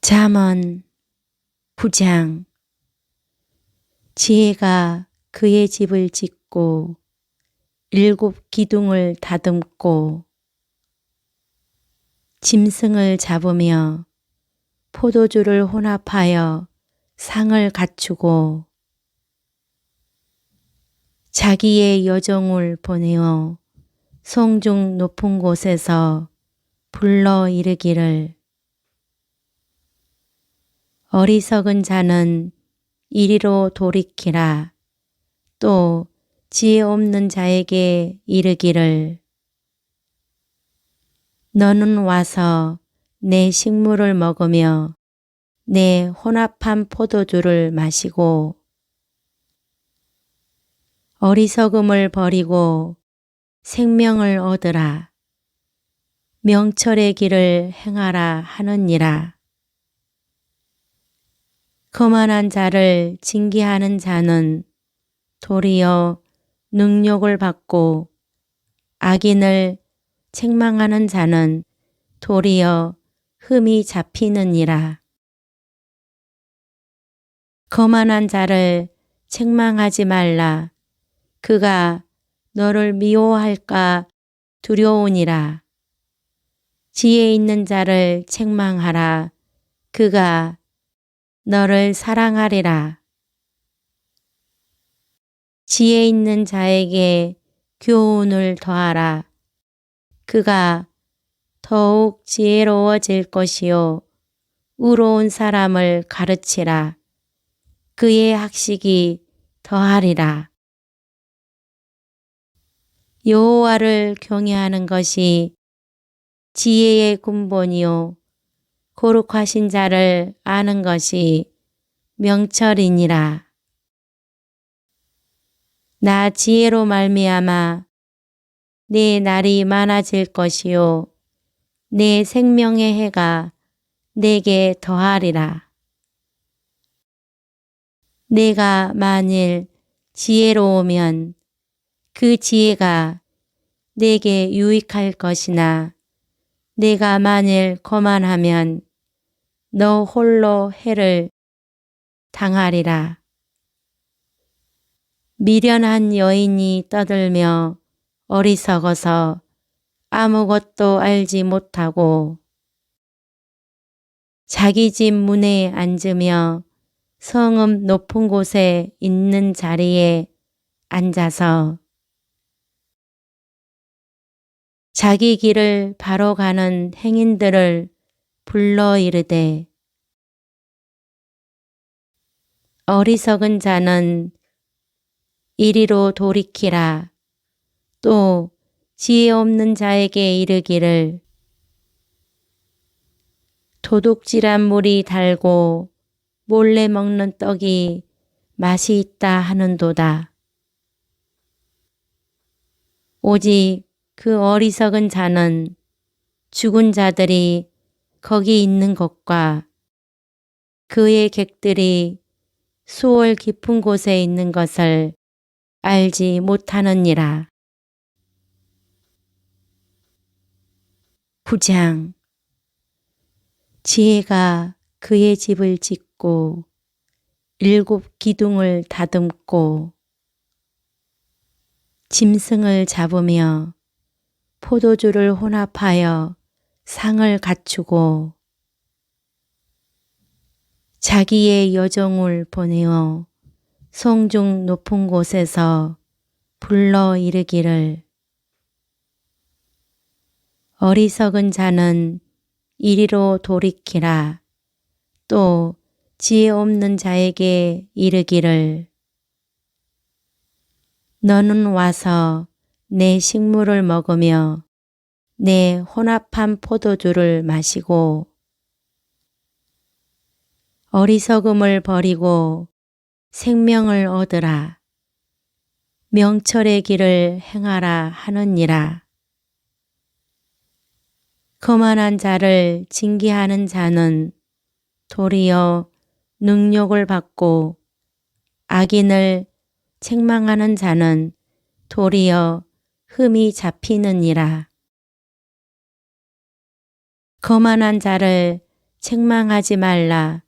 잠언 9장. 지혜가 그의 집을 짓고 7 기둥을 다듬고 짐승을 잡으며 포도주를 혼합하여 상을 갖추고 자기의 여종을 보내어 성중 높은 곳에서 불러 이르기를 어리석은 자는 이리로 돌이키라. 또 지혜 없는 자에게 이르기를 너는 와서 내 식물을 먹으며 내 혼합한 포도주를 마시고 어리석음을 버리고 생명을 얻으라. 명철의 길을 행하라 하느니라. 거만한 자를 징계하는 자는 도리어 능욕을 받고 악인을 책망하는 자는 도리어 흠이 잡히느니라. 거만한 자를 책망하지 말라. 그가 너를 미워할까 두려우니라. 지혜 있는 자를 책망하라. 그가 너를 사랑하리라. 지혜 있는 자에게 교훈을 더하라. 그가 더욱 지혜로워질 것이요. 의로운 사람을 가르치라. 그의 학식이 더하리라. 여호와를 경외하는 것이 지혜의 근본이요. 거룩하신 자를 아는 것이 명철이니라. 나 지혜로 말미암아 내 날이 많아질 것이요. 내 생명의 해가 내게 더하리라. 내가 만일 지혜로우면 그 지혜가 내게 유익할 것이나 내가 만일 거만하면 너 홀로 해를 당하리라. 미련한 여인이 떠들며 어리석어서 아무것도 알지 못하고 자기 집 문에 앉으며 성읍 높은 곳에 있는 자리에 앉아서 자기 길을 바로 가는 행인들을 불러 이르되 어리석은 자는 이리로 돌이키라. 또 지혜 없는 자에게 이르기를 도둑질한 물이 달고 몰래 먹는 떡이 맛이 있다 하는도다. 오직 그 어리석은 자는 죽은 자들이 거기 있는 것과 그의 객들이 수월 깊은 곳에 있는 것을 알지 못하느니라. 9장. 지혜가 그의 집을 짓고 7 기둥을 다듬고 짐승을 잡으며 포도주를 혼합하여 상을 갖추고 자기의 여종을 보내어 성중 높은 곳에서 불러 이르기를 어리석은 자는 이리로 돌이키라. 또 지혜 없는 자에게 이르기를 너는 와서 내 식물을 먹으며 내 혼합한 포도주를 마시고 어리석음을 버리고 생명을 얻으라. 명철의 길을 행하라 하느니라. 거만한 자를 징계하는 자는 도리어 능욕을 받고 악인을 책망하는 자는 도리어 흠이 잡히느니라. 거만한 자를 책망하지 말라.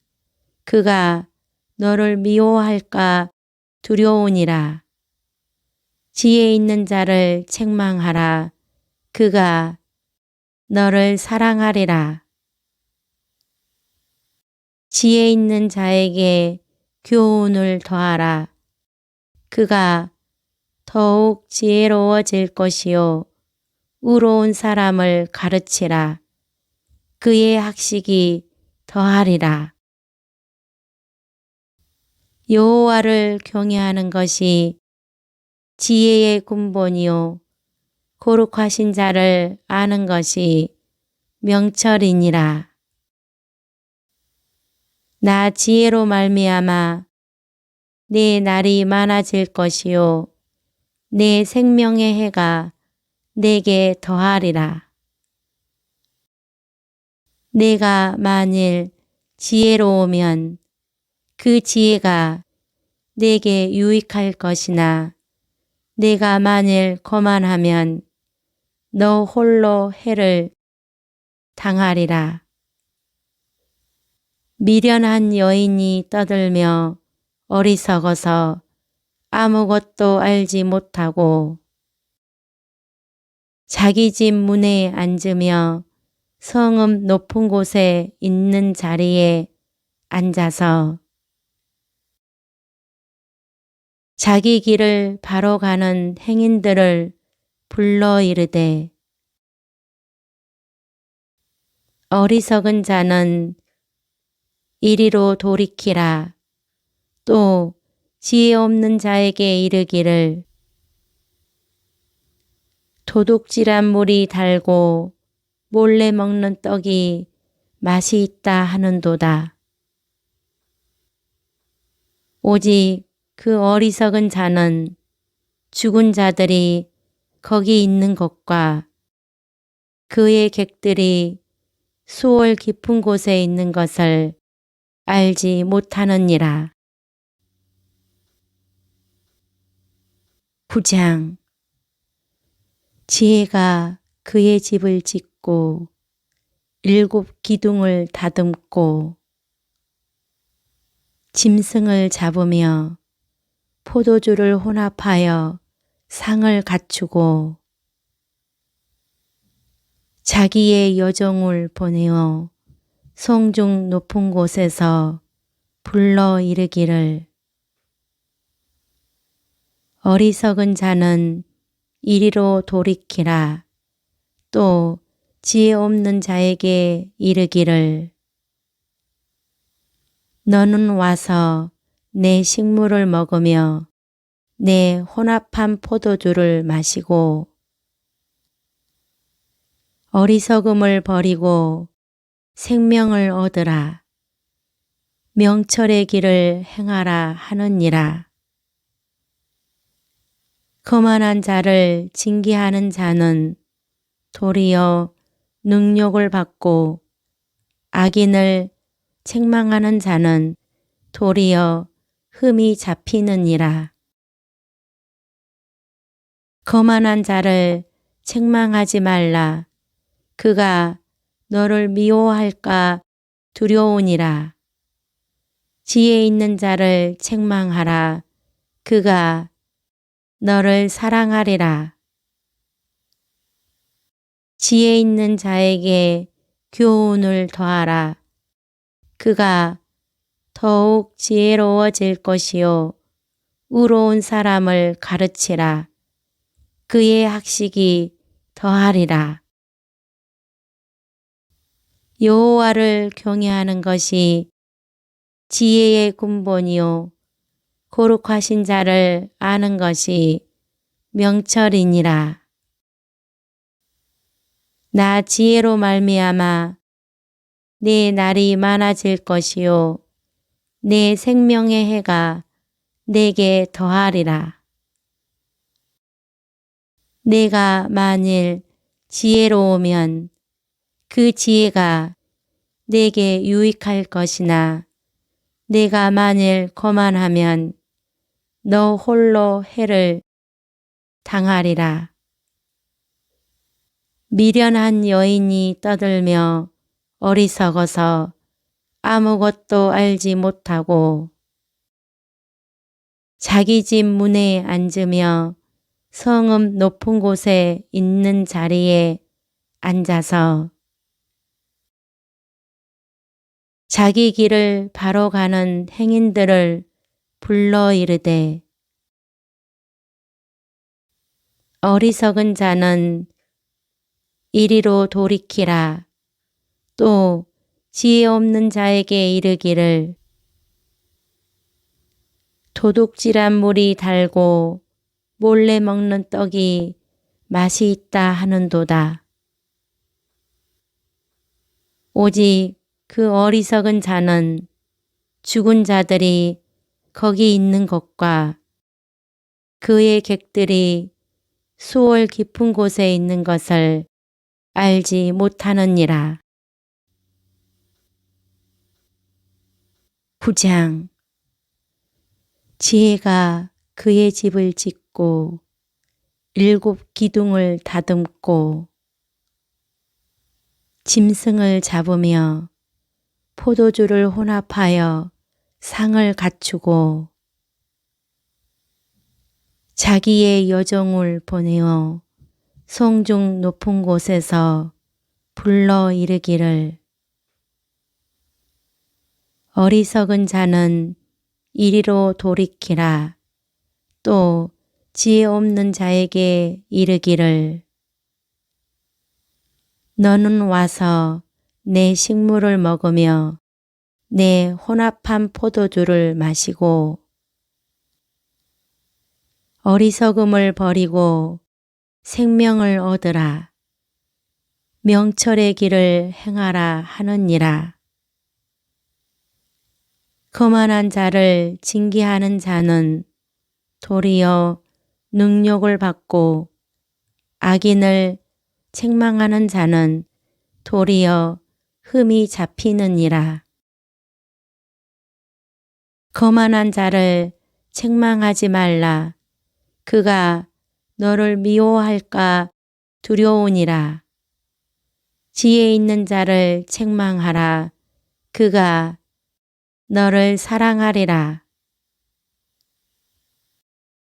그가 너를 미워할까 두려우니라. 지혜 있는 자를 책망하라. 그가 너를 사랑하리라. 지혜 있는 자에게 교훈을 더하라. 그가 더욱 지혜로워질 것이요. 의로운 사람을 가르치라. 그의 학식이 더하리라. 여호와를 경외하는 것이 지혜의 근본이요. 거룩하신 자를 아는 것이 명철이니라. 나 지혜로 말미암아 내 날이 많아질 것이요. 내 생명의 해가 내게 더하리라. 내가 만일 지혜로우면 그 지혜가 내게 유익할 것이나 내가 만일 거만하면 너 홀로 해를 당하리라. 미련한 여인이 떠들며 어리석어서 아무것도 알지 못하고 자기 집 문에 앉으며 성읍 높은 곳에 있는 자리에 앉아서 자기 길을 바로 가는 행인들을 불러 이르되 어리석은 자는 이리로 돌이키라. 또 지혜 없는 자에게 이르기를 도둑질한 물이 달고 몰래 먹는 떡이 맛이 있다 하는도다. 오직 그 어리석은 자는 죽은 자들이 거기 있는 것과 그의 객들이 수월 깊은 곳에 있는 것을 알지 못하느니라. 9장. 지혜가 그의 집을 짓고 7 기둥을 다듬고 짐승을 잡으며 포도주를 혼합하여 상을 갖추고 자기의 여종을 보내어 성중 높은 곳에서 불러 이르기를 어리석은 자는 이리로 돌이키라. 또 지혜 없는 자에게 이르기를 너는 와서 내 식물을 먹으며 내 혼합한 포도주를 마시고 어리석음을 버리고 생명을 얻으라. 명철의 길을 행하라 하느니라. 거만한 자를 징계하는 자는 도리어 능욕을 받고 악인을 책망하는 자는 도리어 흠이 잡히느니라. 거만한 자를 책망하지 말라. 그가 너를 미워할까 두려우니라. 지혜 있는 자를 책망하라. 그가 너를 사랑하리라. 지혜 있는 자에게 교훈을 더하라. 그가 더욱 지혜로워질 것이요. 의로운 사람을 가르치라. 그의 학식이 더하리라. 여호와를 경외하는 것이 지혜의 근본이요. 거룩하신 자를 아는 것이 명철이니라. 나 지혜로 말미암아 내 날이 많아질 것이요. 내 생명의 해가 내게 더하리라. 내가 만일 지혜로우면 그 지혜가 내게 유익할 것이나 내가 만일 거만하면 너 홀로 해를 당하리라. 미련한 여인이 떠들며 어리석어서 아무것도 알지 못하고 자기 집 문에 앉으며 성읍 높은 곳에 있는 자리에 앉아서 자기 길을 바로 가는 행인들을 불러 이르되 어리석은 자는 이리로 돌이키라. 또 지혜 없는 자에게 이르기를 도둑질한 물이 달고 몰래 먹는 떡이 맛이 있다 하는도다. 오직 그 어리석은 자는 죽은 자들이 거기 있는 것과 그의 객들이 수월 깊은 곳에 있는 것을 알지 못하느니라. 9장. 지혜가 그의 집을 짓고 7 기둥을 다듬고 짐승을 잡으며 포도주를 혼합하여 상을 갖추고 자기의 여종을 보내어 성중 높은 곳에서 불러 이르기를 어리석은 자는 이리로 돌이키라. 또 지혜 없는 자에게 이르기를 너는 와서 내 식물을 먹으며 내 혼합한 포도주를 마시고 어리석음을 버리고 생명을 얻으라. 명철의 길을 행하라 하느니라. 거만한 자를 징계하는 자는 도리어 능욕을 받고 악인을 책망하는 자는 도리어 흠이 잡히느니라. 거만한 자를 책망하지 말라. 그가 너를 미워할까 두려우니라. 지혜 있는 자를 책망하라. 그가 너를 사랑하리라.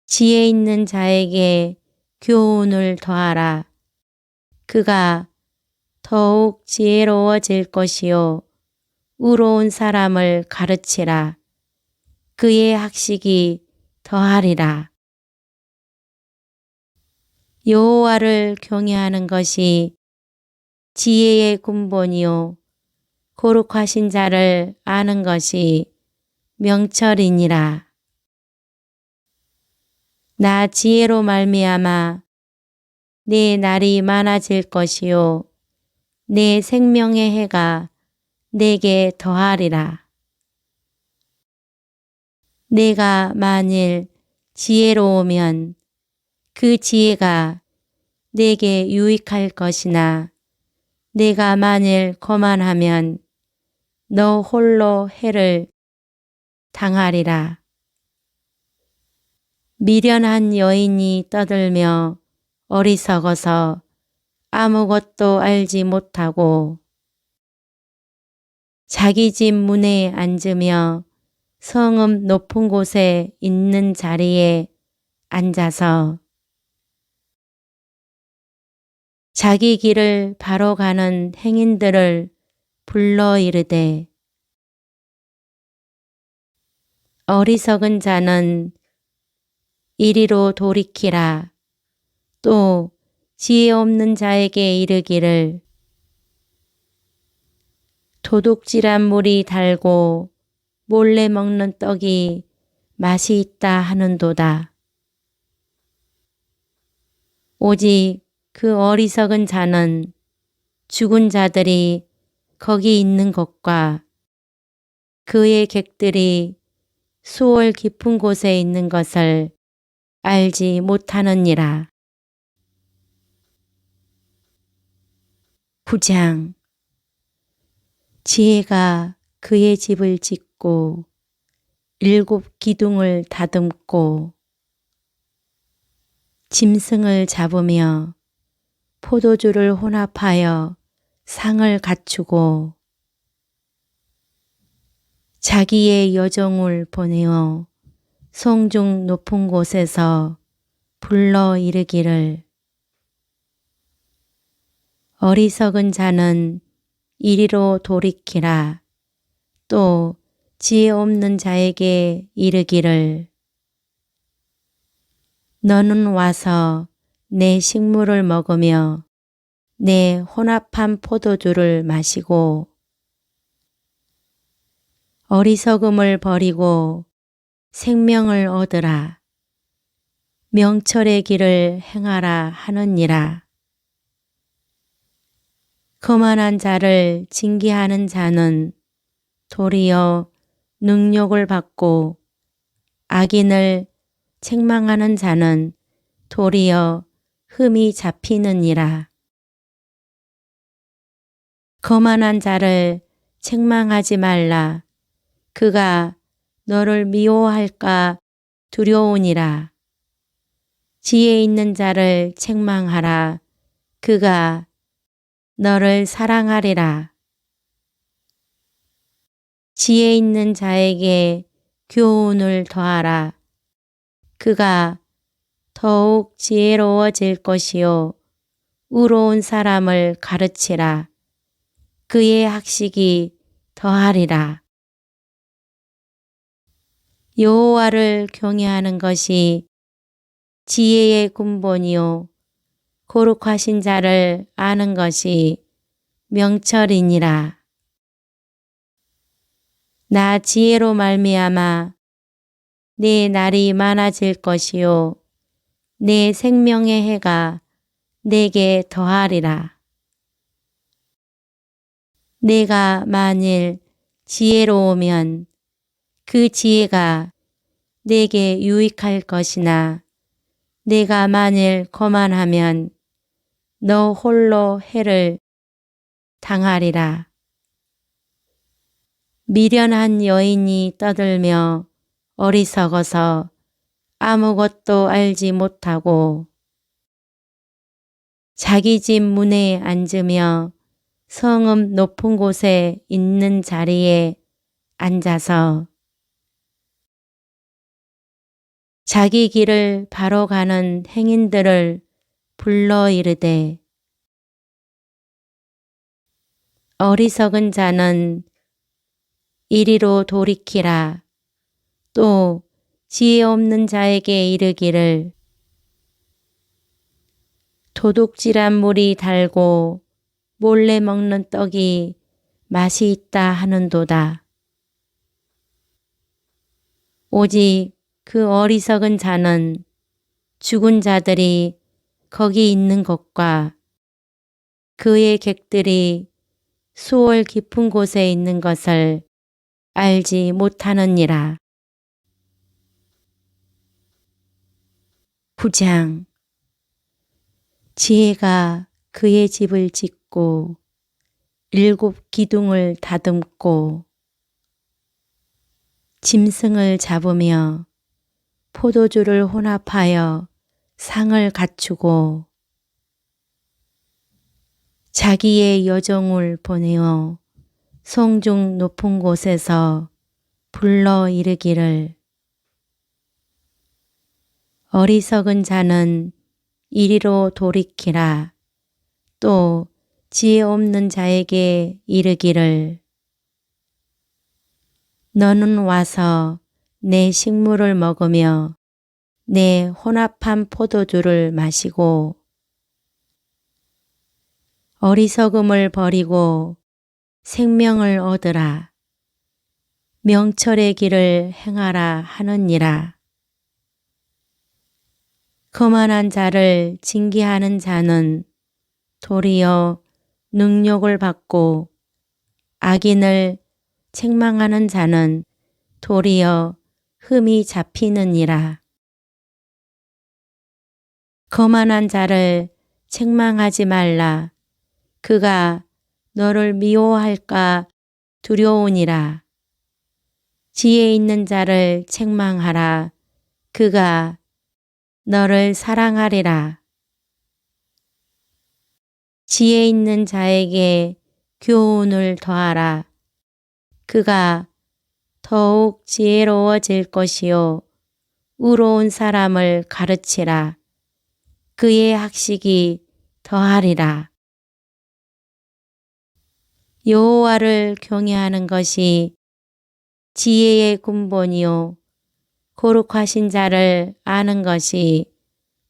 지혜 있는 자에게 교훈을 더하라. 그가 더욱 지혜로워질 것이요. 의로운 사람을 가르치라. 그의 학식이 더하리라. 여호와를 경외하는 것이 지혜의 근본이요. 거룩하신 자를 아는 것이 명철이니라. 나 지혜로 말미암아 내 날이 많아질 것이요. 내 생명의 해가 내게 더하리라. 내가 만일 지혜로우면 그 지혜가 내게 유익할 것이나 내가 만일 거만하면 너 홀로 해를 당하리라. 미련한 여인이 떠들며 어리석어서 아무것도 알지 못하고 자기 집 문에 앉으며 성읍 높은 곳에 있는 자리에 앉아서 자기 길을 바로 가는 행인들을 불러 이르되 어리석은 자는 이리로 돌이키라. 또 지혜 없는 자에게 이르기를 도둑질한 물이 달고 몰래 먹는 떡이 맛이 있다 하는도다. 오직 그 어리석은 자는 죽은 자들이 거기 있는 것과 그의 객들이 수월 깊은 곳에 있는 것을 알지 못하느니라. 9장. 지혜가 그의 집을 짓고 7 기둥을 다듬고 짐승을 잡으며 포도주를 혼합하여 상을 갖추고 자기의 여종을 보내어 성중 높은 곳에서 불러 이르기를 어리석은 자는 이리로 돌이키라. 또 지혜 없는 자에게 이르기를 너는 와서 내 식물을 먹으며 내 혼합한 포도주를 마시고 어리석음을 버리고 생명을 얻으라. 명철의 길을 행하라 하느니라. 거만한 자를 징계하는 자는 도리어 능욕을 받고 악인을 책망하는 자는 도리어 흠이 잡히느니라. 거만한 자를 책망하지 말라. 그가 너를 미워할까 두려우니라. 지혜 있는 자를 책망하라. 그가 너를 사랑하리라. 지혜 있는 자에게 교훈을 더하라. 그가 더욱 지혜로워질 것이요. 의로운 사람을 가르치라. 그의 학식이 더하리라. 여호와를 경외하는 것이 지혜의 근본이요. 거룩하신 자를 아는 것이 명철이니라. 나 지혜로 말미암아 내 날이 많아질 것이요. 내 생명의 해가 내게 더하리라. 내가 만일 지혜로우면 그 지혜가 내게 유익할 것이나 내가 만일 거만하면 너 홀로 해를 당하리라. 미련한 여인이 떠들며 어리석어서 아무것도 알지 못하고 자기 집 문에 앉으며 성읍 높은 곳에 있는 자리에 앉아서 자기 길을 바로 가는 행인들을 불러 이르되 어리석은 자는 이리로 돌이키라. 또 지혜 없는 자에게 이르기를 도둑질한 물이 달고 몰래 먹는 떡이 맛이 있다 하는도다. 오직 그 어리석은 자는 죽은 자들이 거기 있는 것과 그의 객들이 수월 깊은 곳에 있는 것을 알지 못하느니라. 9장 지혜가 그의 집을 짓고 7 기둥을 다듬고 짐승을 잡으며 포도주를 혼합하여 상을 갖추고 자기의 여종을 보내어 성중 높은 곳에서 불러 이르기를 어리석은 자는 이리로 돌이키라. 또 지혜 없는 자에게 이르기를 너는 와서 내 식물을 먹으며 내 혼합한 포도주를 마시고 어리석음을 버리고 생명을 얻으라. 명철의 길을 행하라 하느니라. 거만한 자를 징계하는 자는 도리어 능욕을 받고 악인을 책망하는 자는 도리어 흠이 잡히느니라. 거만한 자를 책망하지 말라. 그가 너를 미워할까 두려우니라. 지혜 있는 자를 책망하라. 그가 너를 사랑하리라. 지혜 있는 자에게 교훈을 더하라. 그가 더욱 지혜로워질 것이요 의로운 사람을 가르치라. 그의 학식이 더하리라. 여호와를 경외하는 것이 지혜의 근본이요 거룩하신 자를 아는 것이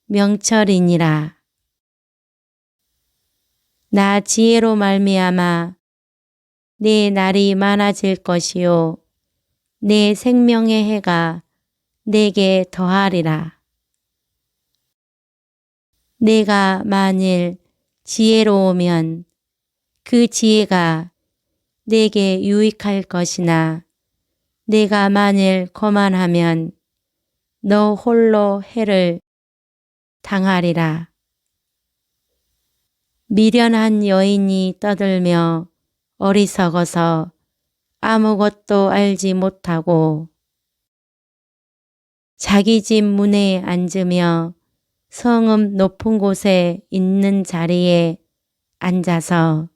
명철이니라. 나 지혜로 말미암아 내 날이 많아질 것이요 내 생명의 해가 내게 더하리라. 내가 만일 지혜로우면 그 지혜가 내게 유익할 것이나 내가 만일 거만하면 너 홀로 해를 당하리라. 미련한 여인이 떠들며 어리석어서 아무것도 알지 못하고 자기 집 문에 앉으며 성읍 높은 곳에 있는 자리에 앉아서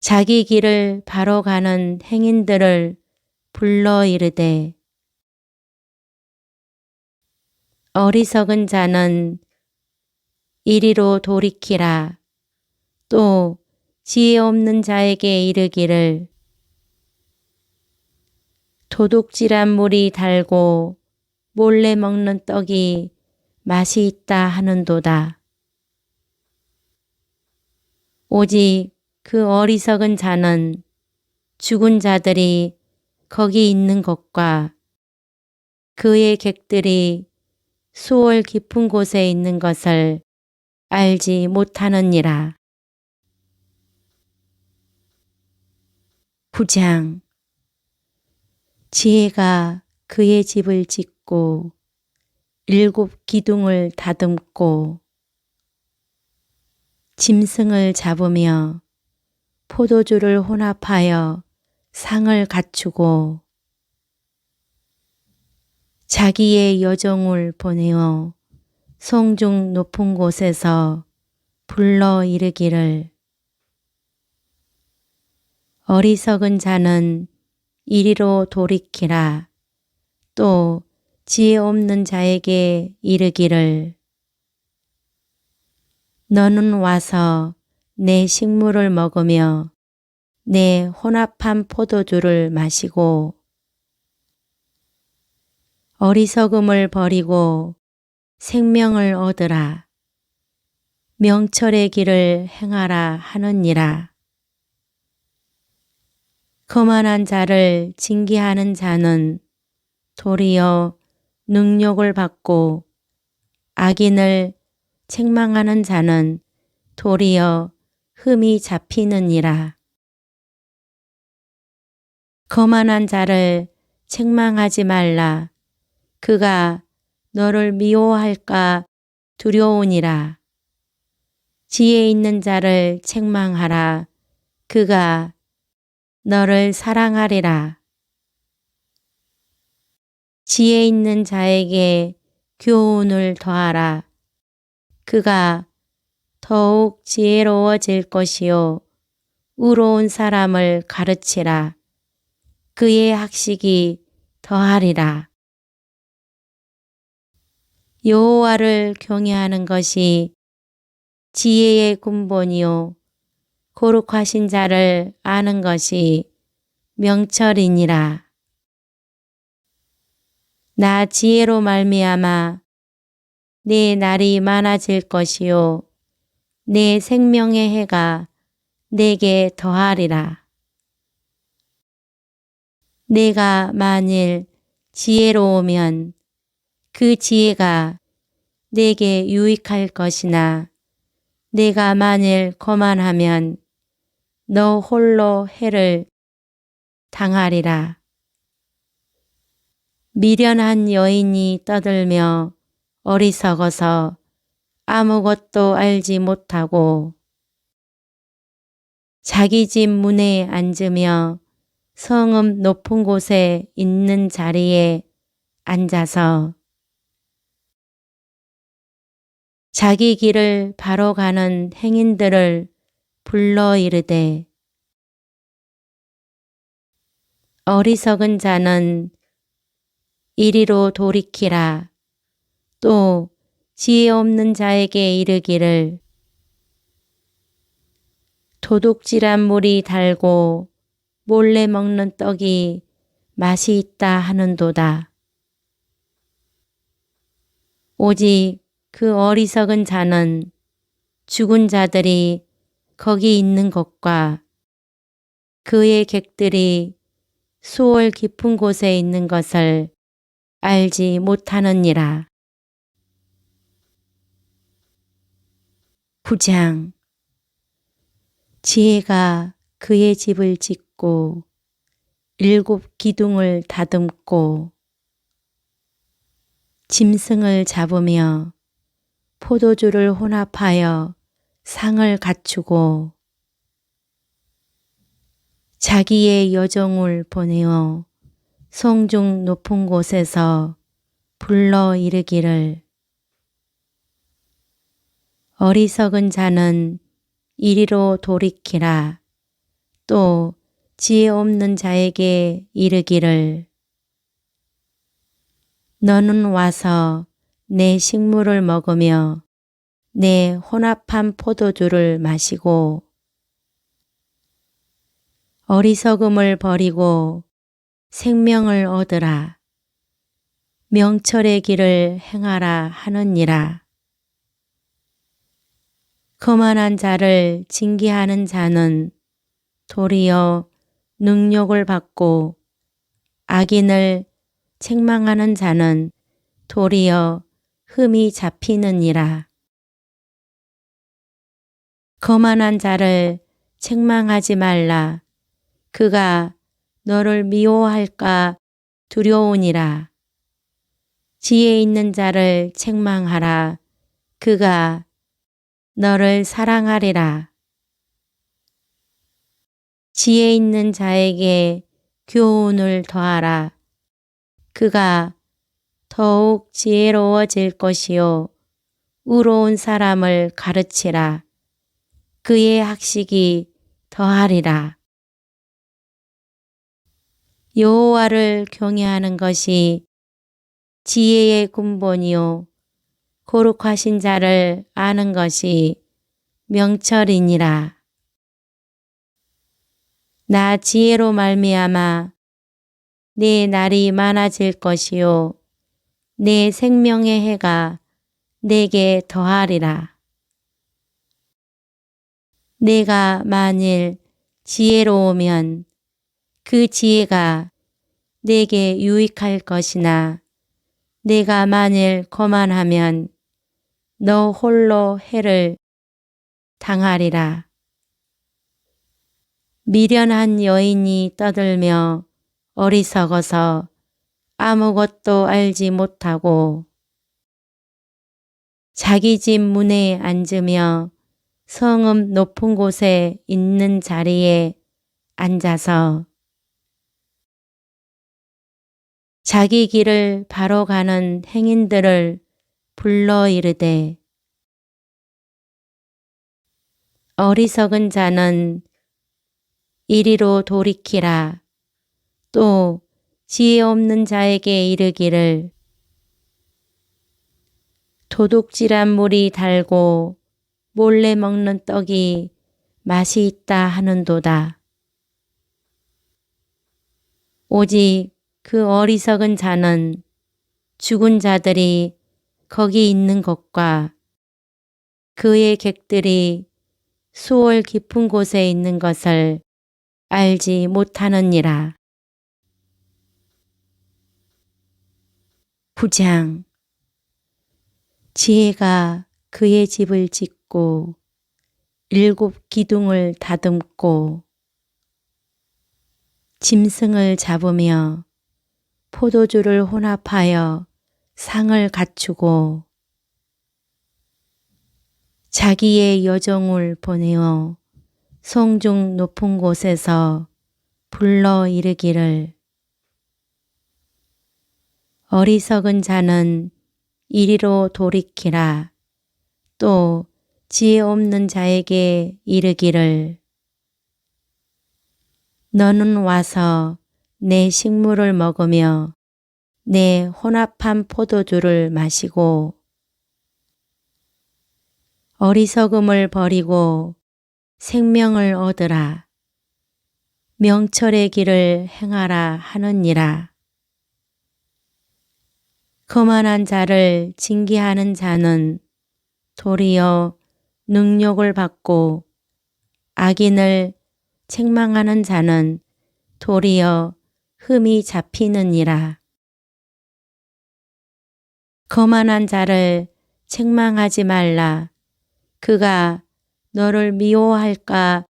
자기 길을 바로 가는 행인들을 불러 이르되 어리석은 자는 이리로 돌이키라. 또 지혜 없는 자에게 이르기를 도둑질한 물이 달고 몰래 먹는 떡이 맛이 있다 하는도다. 오직 그 어리석은 자는 죽은 자들이 거기 있는 것과 그의 객들이 수월 깊은 곳에 있는 것을 알지 못하느니라. 9장. 지혜가 그의 집을 짓고 7 기둥을 다듬고 짐승을 잡으며 포도주를 혼합하여 상을 갖추고 자기의 여종을 보내어 성중 높은 곳에서 불러 이르기를 어리석은 자는 이리로 돌이키라. 또 지혜 없는 자에게 이르기를 너는 와서 내 식물을 먹으며 내 혼합한 포도주를 마시고 어리석음을 버리고 생명을 얻으라. 명철의 길을 행하라 하느니라. 거만한 자를 징계하는 자는 도리어 능욕을 받고 악인을 책망하는 자는 도리어 흠이 잡히느니라. 거만한 자를 책망하지 말라. 그가 너를 미워할까 두려우니라. 지혜 있는 자를 책망하라. 그가 너를 사랑하리라. 지혜 있는 자에게 교훈을 더하라. 그가 더욱 지혜로워질 것이요 의로운 사람을 가르치라. 그의 학식이 더하리라. 여호와를 경외하는 것이 지혜의 근본이요 거룩하신 자를 아는 것이 명철이니라. 나 지혜로 말미암아 내 날이 많아질 것이요 내 생명의 해가 내게 더하리라. 내가 만일 지혜로우면 그 지혜가 내게 유익할 것이나 내가 만일 거만하면 너 홀로 해를 당하리라. 미련한 여인이 떠들며 어리석어서 아무것도 알지 못하고 자기 집 문에 앉으며 성읍 높은 곳에 있는 자리에 앉아서 자기 길을 바로 가는 행인들을 불러 이르되 어리석은 자는 이리로 돌이키라. 또 지혜 없는 자에게 이르기를 도둑질한 물이 달고 몰래 먹는 떡이 맛이 있다 하는도다. 오직 그 어리석은 자는 죽은 자들이 거기 있는 것과 그의 객들이 수월 깊은 곳에 있는 것을 알지 못하느니라. 9장. 지혜가 그의 집을 짓고 7 기둥을 다듬고 짐승을 잡으며 포도주를 혼합하여 상을 갖추고 자기의 여종을 보내어 성중 높은 곳에서 불러 이르기를 어리석은 자는 이리로 돌이키라. 또 지혜 없는 자에게 이르기를 너는 와서 내 식물을 먹으며 내 혼합한 포도주를 마시고 어리석음을 버리고 생명을 얻으라. 명철의 길을 행하라 하느니라. 거만한 자를 징계하는 자는 도리어 능욕을 받고 악인을 책망하는 자는 도리어 흠이 잡히느니라. 거만한 자를 책망하지 말라. 그가 너를 미워할까 두려우니라. 지혜 있는 자를 책망하라. 그가 너를 사랑하리라. 지혜 있는 자에게 교훈을 더하라. 그가 더욱 지혜로워질 것이요. 의로운 사람을 가르치라. 그의 학식이 더하리라. 여호와를 경외하는 것이 지혜의 근본이요. 거룩하신 자를 아는 것이 명철이니라. 나 지혜로 말미암아 내 날이 많아질 것이요. 내 생명의 해가 내게 더하리라. 내가 만일 지혜로우면 그 지혜가 내게 유익할 것이나 내가 만일 거만하면 너 홀로 해를 당하리라. 미련한 여인이 떠들며 어리석어서 아무것도 알지 못하고 자기 집 문에 앉으며 성읍 높은 곳에 있는 자리에 앉아서 자기 길을 바로 가는 행인들을 불러 이르되 어리석은 자는 이리로 돌이키라. 또 지혜 없는 자에게 이르기를 도둑질한 물이 달고 몰래 먹는 떡이 맛이 있다 하는도다. 오직 그 어리석은 자는 죽은 자들이 거기 있는 것과 그의 객들이 수월 깊은 곳에 있는 것을 알지 못하느니라. 9장. 지혜가 그의 집을 짓고 7 기둥을 다듬고 짐승을 잡으며 포도주를 혼합하여 상을 갖추고 자기의 여종을 보내어 성중 높은 곳에서 불러 이르기를 어리석은 자는 이리로 돌이키라. 또 지혜 없는 자에게 이르기를 너는 와서 내 식물을 먹으며 내 혼합한 포도주를 마시고 어리석음을 버리고 생명을 얻으라. 명철의 길을 행하라 하느니라. 거만한 자를 징계하는 자는 도리어 능욕을 받고 악인을 책망하는 자는 도리어 흠이 잡히느니라. 거만한 자를 책망하지 말라. 그가 너를 미워할까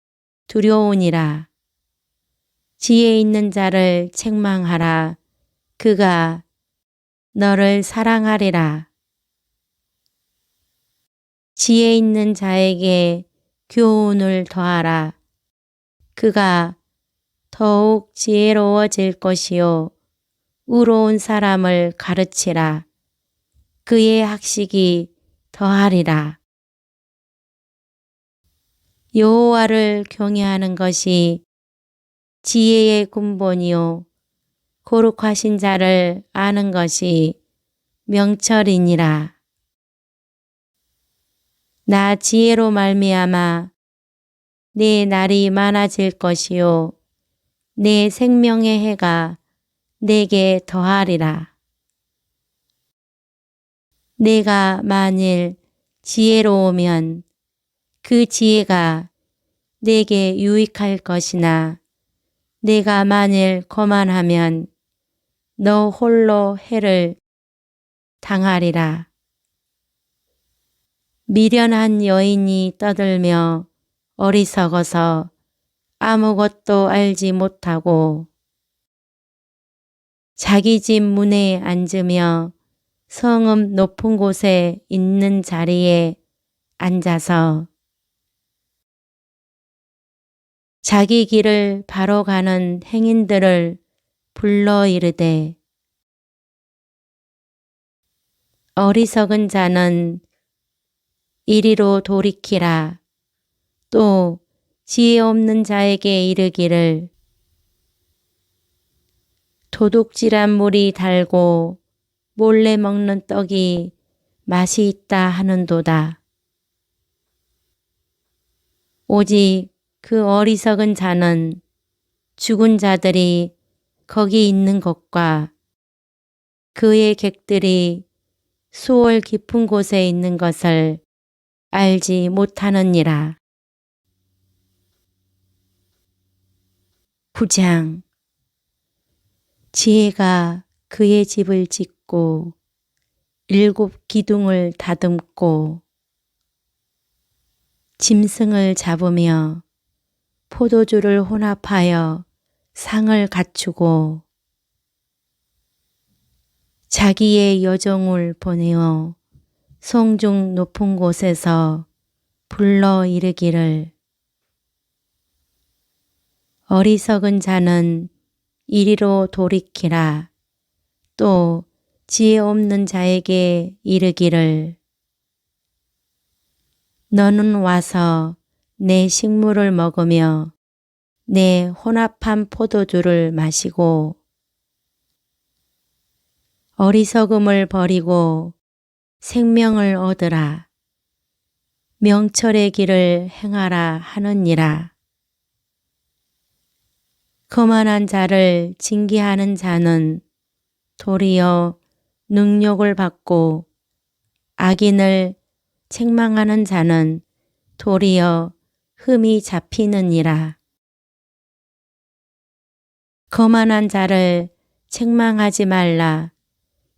두려우니라. 지혜 있는 자를 책망하라. 그가 너를 사랑하리라. 지혜 있는 자에게 교훈을 더하라. 그가 더욱 지혜로워질 것이요. 의로운 사람을 가르치라. 그의 학식이 더하리라. 여호와를 경외하는 것이 지혜의 근본이요. 거룩하신 자를 아는 것이 명철이니라. 나 지혜로 말미암아 내 날이 많아질 것이요. 내 생명의 해가 내게 더하리라. 내가 만일 지혜로우면 그 지혜가 내게 유익할 것이나 내가 만일 거만하면 너 홀로 해를 당하리라. 미련한 여인이 떠들며 어리석어서 아무것도 알지 못하고 자기 집 문에 앉으며 성읍 높은 곳에 있는 자리에 앉아서 자기 길을 바로 가는 행인들을 불러 이르되 어리석은 자는 이리로 돌이키라. 또 지혜 없는 자에게 이르기를 도둑질한 물이 달고 몰래 먹는 떡이 맛이 있다 하는도다. 오직 그 어리석은 자는 죽은 자들이 거기 있는 것과 그의 객들이 수월 깊은 곳에 있는 것을 알지 못하느니라. 9장. 지혜가 그의 집을 짓고 7 기둥을 다듬고 짐승을 잡으며 포도주를 혼합하여 상을 갖추고 자기의 여종을 보내어 성중 높은 곳에서 불러 이르기를 어리석은 자는 이리로 돌이키라. 또 지혜 없는 자에게 이르기를 너는 와서 내 식물을 먹으며 내 혼합한 포도주를 마시고 어리석음을 버리고 생명을 얻으라. 명철의 길을 행하라 하느니라. 거만한 자를 징계하는 자는 도리어 능욕을 받고 악인을 책망하는 자는 도리어 흠이 잡히느니라. 거만한 자를 책망하지 말라.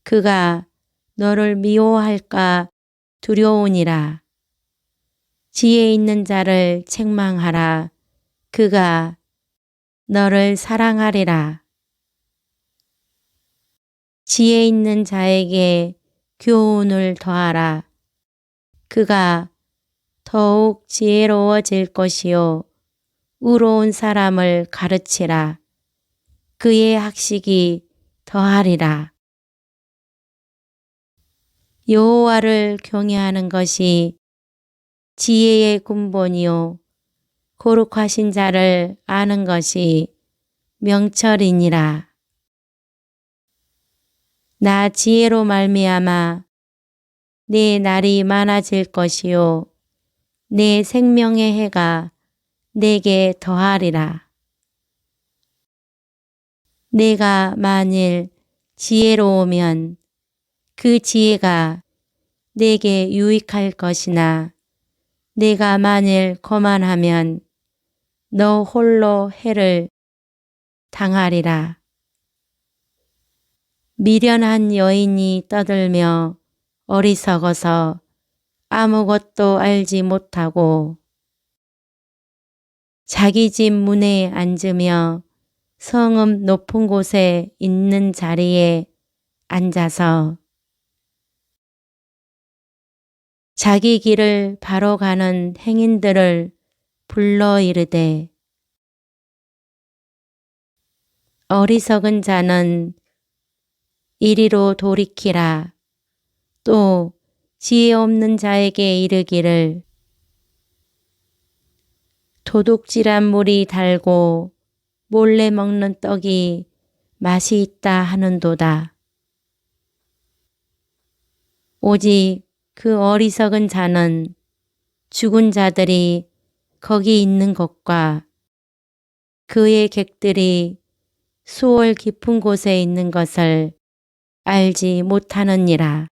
그가 너를 미워할까 두려우니라. 지혜 있는 자를 책망하라. 그가 너를 사랑하리라. 지혜 있는 자에게 교훈을 더하라. 그가 더욱 지혜로워질 것이요. 의로운 사람을 가르치라. 그의 학식이 더하리라. 여호와를 경외하는 것이 지혜의 근본이요. 거룩하신 자를 아는 것이 명철이니라. 나 지혜로 말미암아 내 날이 많아질 것이요 내 생명의 해가 내게 더하리라. 내가 만일 지혜로우면 그 지혜가 내게 유익할 것이나 내가 만일 거만하면 너 홀로 해를 당하리라. 미련한 여인이 떠들며 어리석어서 아무것도 알지 못하고 자기 집 문에 앉으며 성읍 높은 곳에 있는 자리에 앉아서 자기 길을 바로 가는 행인들을 불러 이르되 어리석은 자는 이리로 돌이키라. 또 지혜 없는 자에게 이르기를 도둑질한 물이 달고 몰래 먹는 떡이 맛이 있다 하는도다. 오직 그 어리석은 자는 죽은 자들이 거기 있는 것과 그의 객들이 수월 깊은 곳에 있는 것을 알지 못하느니라.